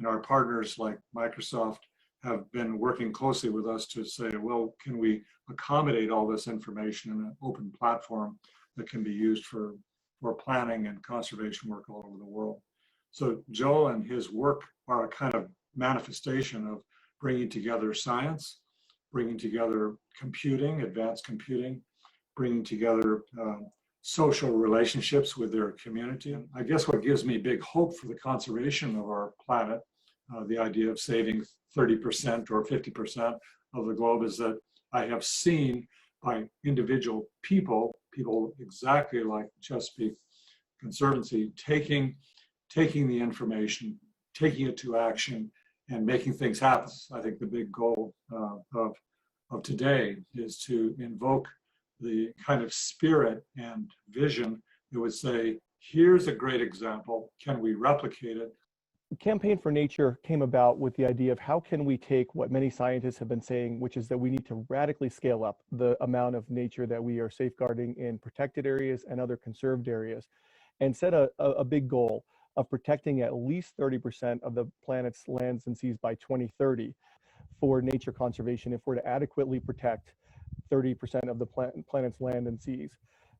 And our partners like Microsoft have been working closely with us to say, well, can we accommodate all this information in an open platform that can be used for planning and conservation work all over the world. So Joe and his work are a kind of manifestation of bringing together science, bringing together computing, advanced computing, bringing together social relationships with their community. And I guess what gives me big hope for the conservation of our planet, the idea of saving 30% or 50% of the globe, is that I have seen by individual people exactly like Chesapeake Conservancy, taking the information, taking it to action, and making things happen. I think the big goal of today is to invoke the kind of spirit and vision that would say, here's a great example, can we replicate it? Campaign for Nature came about with the idea of how can we take what many scientists have been saying, which is that we need to radically scale up the amount of nature that we are safeguarding in protected areas and other conserved areas, and set a big goal of protecting at least 30% of the planet's lands and seas by 2030 for nature conservation if we're to adequately protect 30% of the planet's land and seas.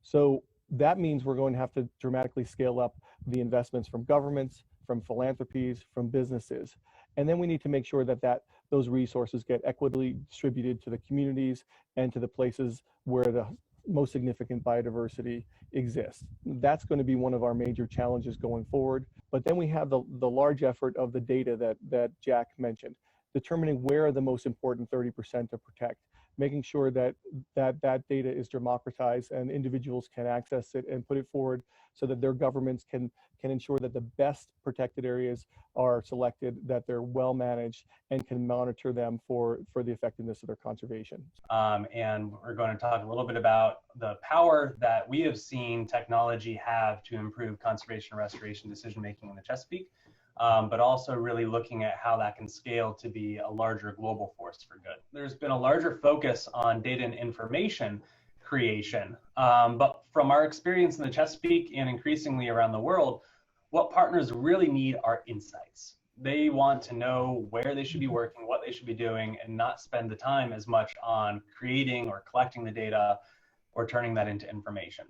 So that means we're going to have to dramatically scale up the investments from governments, from philanthropies, from businesses. And then we need to make sure that those resources get equitably distributed to the communities and to the places where the most significant biodiversity exists. That's going to be one of our major challenges going forward. But then we have the large effort of the data that Jack mentioned, determining where are the most important 30% to protect, making sure that data is democratized and individuals can access it and put it forward so that their governments can ensure that the best protected areas are selected, that they're well managed, and can monitor them for the effectiveness of their conservation. And we're going to talk a little bit about the power that we have seen technology have to improve conservation and restoration decision-making in the Chesapeake, but also really looking at how that can scale to be a larger global force for good. There's been a larger focus on data and information creation, but from our experience in the Chesapeake and increasingly around the world, what partners really need are insights. They want to know where they should be working, what they should be doing, and not spend the time as much on creating or collecting the data or turning that into information.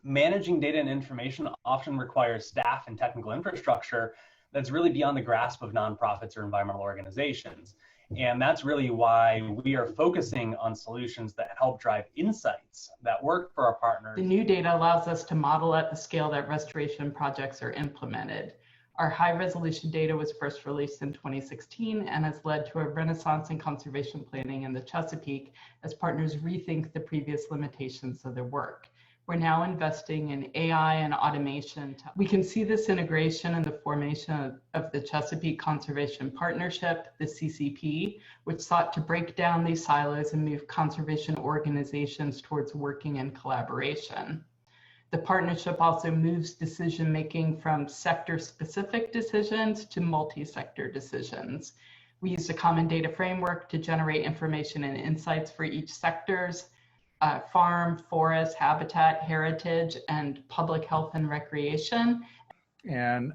Managing data and information often requires staff and technical infrastructure that's really beyond the grasp of nonprofits or environmental organizations. And that's really why we are focusing on solutions that help drive insights that work for our partners. The new data allows us to model at the scale that restoration projects are implemented. Our high-resolution data was first released in 2016 and has led to a renaissance in conservation planning in the Chesapeake as partners rethink the previous limitations of their work. We're now investing in AI and automation. We can see this integration in the formation of the Chesapeake Conservation Partnership, the CCP, which sought to break down these silos and move conservation organizations towards working in collaboration. The partnership also moves decision-making from sector-specific decisions to multi-sector decisions. We used a common data framework to generate information and insights for each sector's farm, forest, habitat, heritage, and public health and recreation. And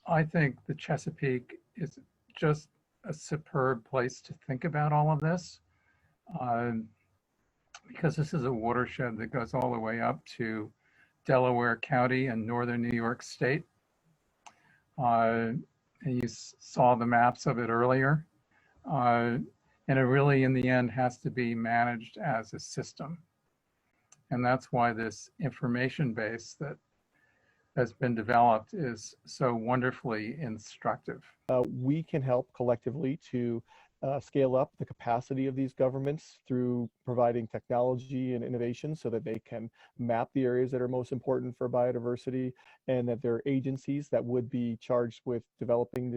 I think the Chesapeake is just a superb place to think about all of this, because this is a watershed that goes all the way up to Delaware County and northern New York State. And you saw the maps of it earlier. And it really, in the end, has to be managed as a system. And that's why this information base that has been developed is so wonderfully instructive. We can help collectively to scale up the capacity of these governments through providing technology and innovation so that they can map the areas that are most important for biodiversity, and that their agencies that would be charged with developing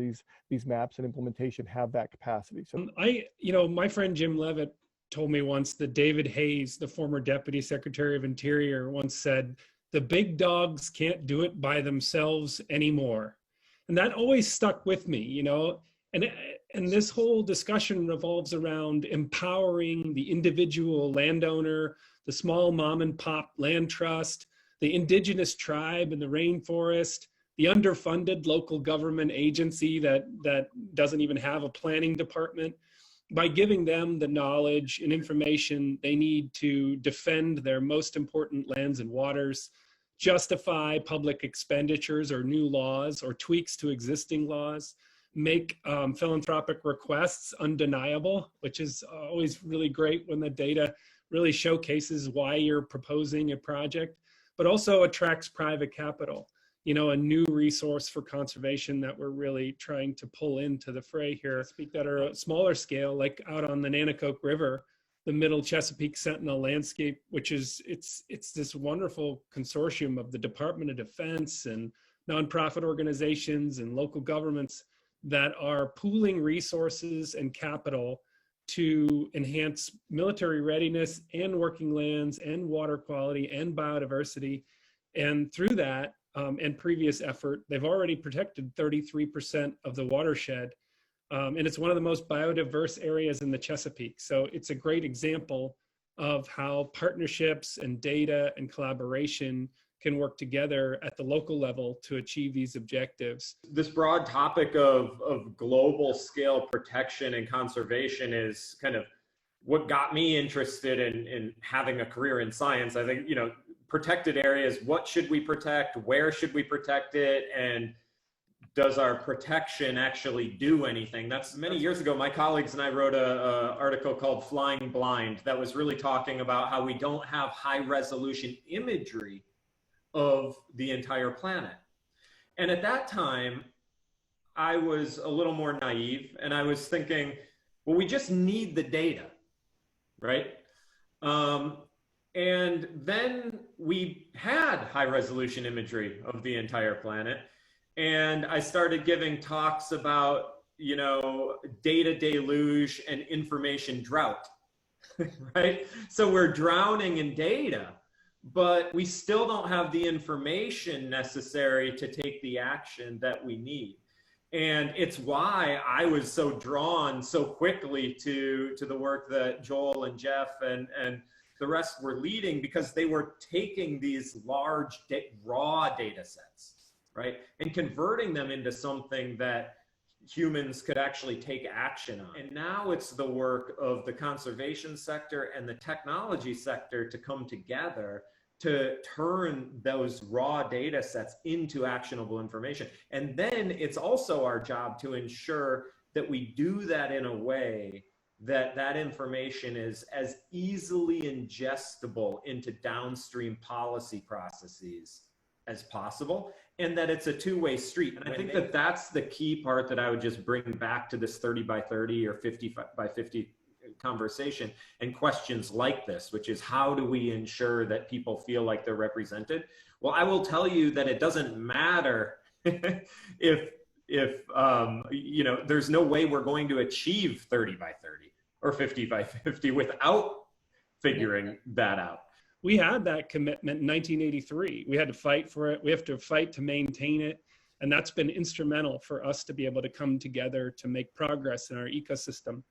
these maps and implementation have that capacity. So my friend Jim Levitt told me once that David Hayes, the former Deputy Secretary of Interior, once said, "The big dogs can't do it by themselves anymore." And that always stuck with me, and this whole discussion revolves around empowering the individual landowner, the small mom and pop land trust, the indigenous tribe in the rainforest, the underfunded local government agency that doesn't even have a planning department, by giving them the knowledge and information they need to defend their most important lands and waters, justify public expenditures or new laws or tweaks to existing laws, make philanthropic requests undeniable, which is always really great when the data really showcases why you're proposing a project, but also attracts private capital. You know, a new resource for conservation that we're really trying to pull into the fray here. Speak that are a smaller scale, like out on the Nanticoke River, the Middle Chesapeake Sentinel Landscape, which is, it's this wonderful consortium of the Department of Defense and nonprofit organizations and local governments that are pooling resources and capital to enhance military readiness and working lands and water quality and biodiversity. And through that, and previous effort, they've already protected 33% of the watershed. And it's one of the most biodiverse areas in the Chesapeake. So it's a great example of how partnerships and data and collaboration can work together at the local level to achieve these objectives. This broad topic of global scale protection and conservation is kind of what got me interested in having a career in science. I think, you know, protected areas, what should we protect? Where should we protect it? And does our protection actually do anything? That's many years ago, my colleagues and I wrote a article called Flying Blind that was really talking about how we don't have high resolution imagery of the entire planet. And at that time, I was a little more naive and I was thinking, well, we just need the data, right? And then we had high resolution imagery of the entire planet. And I started giving talks about, you know, data deluge and information drought, right? So we're drowning in data, but we still don't have the information necessary to take the action that we need. And it's why I was so drawn so quickly to the work that Joel and Jeff and the rest were leading, because they were taking these large raw data sets, right, and converting them into something that humans could actually take action on. And now it's the work of the conservation sector and the technology sector to come together to turn those raw data sets into actionable information. And then it's also our job to ensure that we do that in a way that that information is as easily ingestible into downstream policy processes as possible, and that it's a two-way street. And I think that that's the key part that I would just bring back to this 30 by 30 or 50 by 50 conversation and questions like this, which is how do we ensure that people feel like they're represented? Well, I will tell you that it doesn't matter if you know, there's no way we're going to achieve 30 by 30 or 50 by 50 without figuring that out. We had that commitment in 1983. We had to fight for it. We have to fight to maintain it. And that's been instrumental for us to be able to come together to make progress in our ecosystem.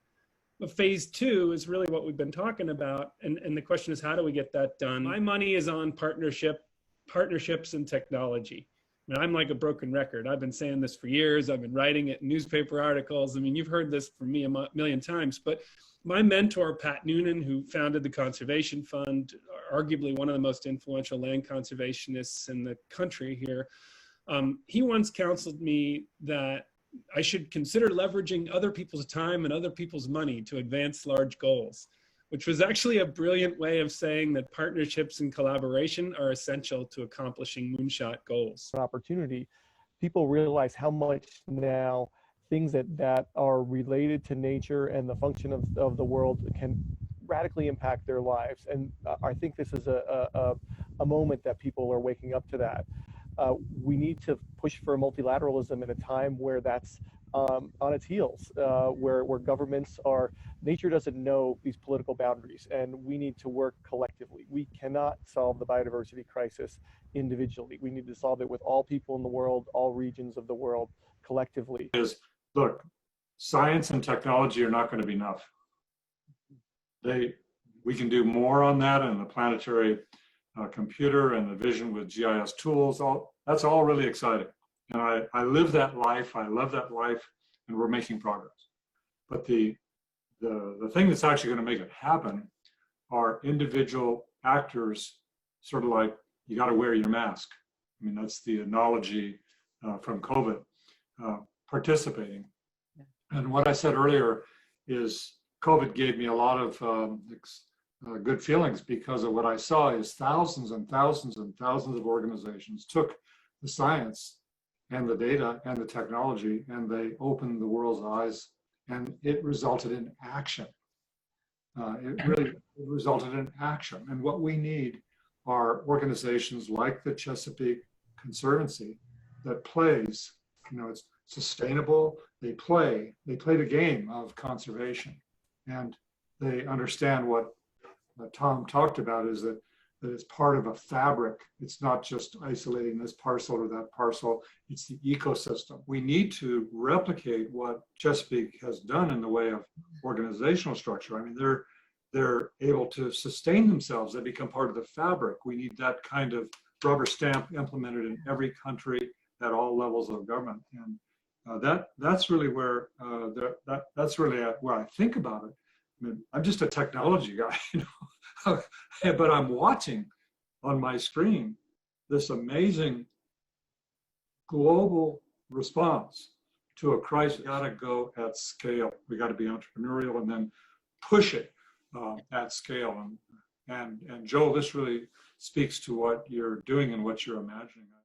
But phase two is really what we've been talking about. And the question is, how do we get that done? My money is on partnerships and technology. Now, I'm like a broken record. I've been saying this for years. I've been writing it in newspaper articles. I mean, you've heard this from me a million times, but my mentor, Pat Noonan, who founded the Conservation Fund, arguably one of the most influential land conservationists in the country here, he once counseled me that I should consider leveraging other people's time and other people's money to advance large goals, which was actually a brilliant way of saying that partnerships and collaboration are essential to accomplishing moonshot goals. Opportunity, people realize how much now things that are related to nature and the function of the world can radically impact their lives. And I think this is a moment that people are waking up to that. We need to push for multilateralism in a time where that's on its heels, where governments are, nature doesn't know these political boundaries, and we need to work collectively. We cannot solve the biodiversity crisis individually. We need to solve it with all people in the world, all regions of the world, collectively. Look, science and technology are not going to be enough. We can do more on that, and the planetary computer and the vision with GIS tools, that's all really exciting. And I live that life. I love that life, and we're making progress. But the thing that's actually going to make it happen are individual actors, sort of like you got to wear your mask. I mean, that's the analogy from COVID, participating. And what I said earlier is COVID gave me a lot of good feelings, because of what I saw is thousands and thousands and thousands of organizations took the science and the data and the technology, and they opened the world's eyes, and it resulted in action. It really resulted in action. And what we need are organizations like the Chesapeake Conservancy that plays, it's sustainable. They play the game of conservation, and they understand what Tom talked about, is that it's part of a fabric. It's not just isolating this parcel or that parcel. It's the ecosystem. We need to replicate what Chesapeake has done in the way of organizational structure. I mean, they're able to sustain themselves. They become part of the fabric. We need that kind of rubber stamp implemented in every country at all levels of government. And that's really where that's really where I think about it. I mean, I'm just a technology guy, but I'm watching on my screen this amazing global response to a crisis. We got to go at scale. We got to be entrepreneurial and then push it at scale. And Joel, this really speaks to what you're doing and what you're imagining.